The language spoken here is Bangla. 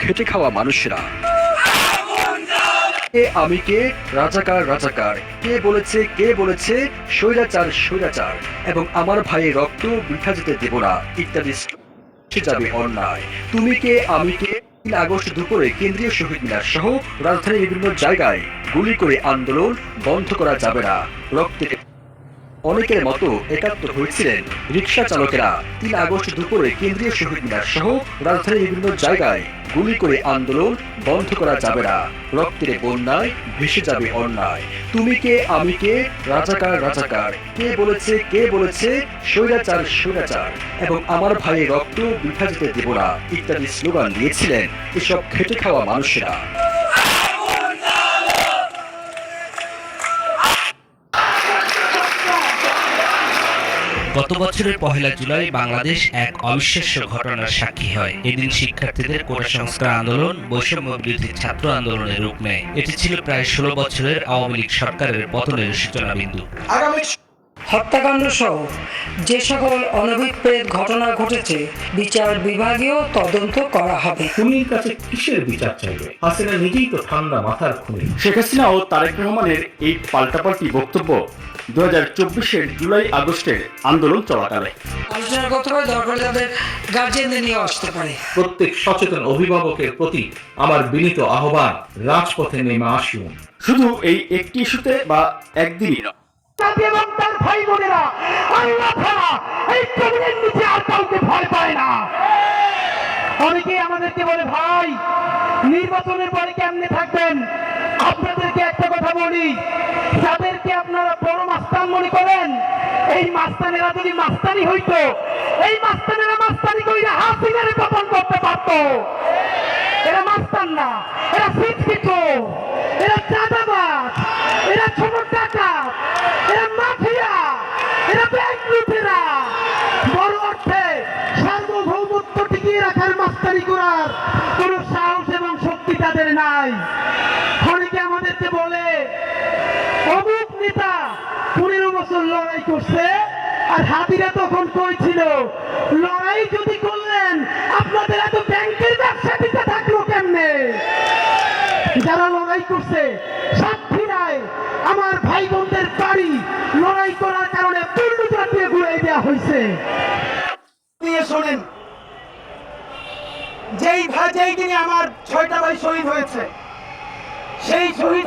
খেটে খাওয়া মানুষেরা। আমি কে, রাজাকার রাজাকার, কে বলেছে স্বৈরাচার স্বৈরাচার, এবং আমার ভাইয়ের রক্ত বৃথা যেতে দেব না ইত্যাদি যাবে অন্যায়। তুমি কে, আমি কে। ৩ আগস্ট দুপুরে কেন্দ্রীয় শহীদ মিনার সহ রাজধানীর বিভিন্ন জায়গায় গুলি করে আন্দোলন বন্ধ করা যাবে না। রক্তে অনেকের মতো একাত্ম হয়েছিলেন রিকশা চালকেরা। ৩ আগস্ট দুপুরে কেন্দ্রীয় শহীদ মিনার সহ রাজধানীর বিভিন্ন জায়গায় গুলি করে আন্দোলন বন্ধ করা যাবে না। রক্তের বন্যায় ভেসে যাবে অন্যায়। তুমি কে, আমি কে, রাজাকার রাজাকার, কে বলেছে স্বৈরাচার স্বৈরাচার, এবং আমার ভাইয়ের রক্ত বৃথা যেতে দেব না ইত্যাদি স্লোগান দিয়েছিলেন এসব খেটে খাওয়া মানুষেরা। গত বছরের ১লা জুলাই বাংলাদেশ এক অবিশ্বাস্য ঘটনার সাক্ষী হয়। এদিন শিক্ষার্থীদের কোটা সংস্কার আন্দোলন বৈষম্য বিরোধী ছাত্র আন্দোলনের রূপ নেয়। এটি ছিল প্রায় ১৬ বছরের আওয়ামী লীগ সরকারের পতনের সূচনা বিন্দু। হত্যাকাণ্ড সহ যে সকল অনভিপ্রেত ঘটনা ঘটেছে বিচার বিভাগীয় তদন্ত করা হবে। খুনির কাছে কিসের বিচার চাইবে? হাসিনা নিজেই তো ঠান্ডা মাথার খুনি। শেখ হাসিনা ও তারেক রহমানের এই পাল্টাপাল্টি বক্তব্য ২০২৪-এর জুলাই আগস্টের আন্দোলন চলাকালে আলোচনা করতে পারে, দরকার তাদের গার্জিয়ানদের নিয়ে আসতে পারে। প্রত্যেক সচেতন অভিভাবকের প্রতি আমার বিনীত আহ্বান, রাজপথে নেমে আসুন। শুধু এই একটি ইস্যুতে বা একদিনই নয়। এবং তার ভাই বোনেরা আল্লাহ ছাড়া এই জমিনের নিচে আর কাউকে ভয় পায় না। অনেকেই আমাদেরকে বলে, ভাই নির্বাচনের পরে কেমনে থাকবেন? আপনাদেরকে একটা কথা বলি, যাদেরকে আপনারা বড় মাস্তান মনে করেন, এই মাস্তানেরা যদি মাস্তানি হইতো, এই মাস্তানেরা মাস্তানি কইরা হাসিনারে পতন করতে পারতো। এরা মাস্তান না, এরা শিক্ষিত, এরা চাঁদাবাজ, এরা ছোট ডাকাত, এরা মাফিয়া, এরা ব্যাংক লুটেরা। বড় অর্থে সার্বভৌমত্ব টিকিয়ে রাখার মাস্তানি করার কোন সাহস এবং শক্তি তাদের নাই। অনেকে আমাদেরকে বলে, অমুক নেতা ১৫ বছর লড়াই করছে, আর হাতিরা তখন কইছিল লড়াই যদি করলেন আপনাদের এত ব্যাংকের ব্যবসা দিতে থাকলো কেমনে? যারা লড়াই করছে সাক্ষী নাই, আমার ভাই বোনদের বাড়ি লড়াই করার কারণে বুলডোজার দিয়ে ঘুরাই দেওয়া হয়েছে। নিয়ে শোনেন, যেই দিনে আমার ৬টা ভাই শহীদ হয়েছে, সেই শহীদ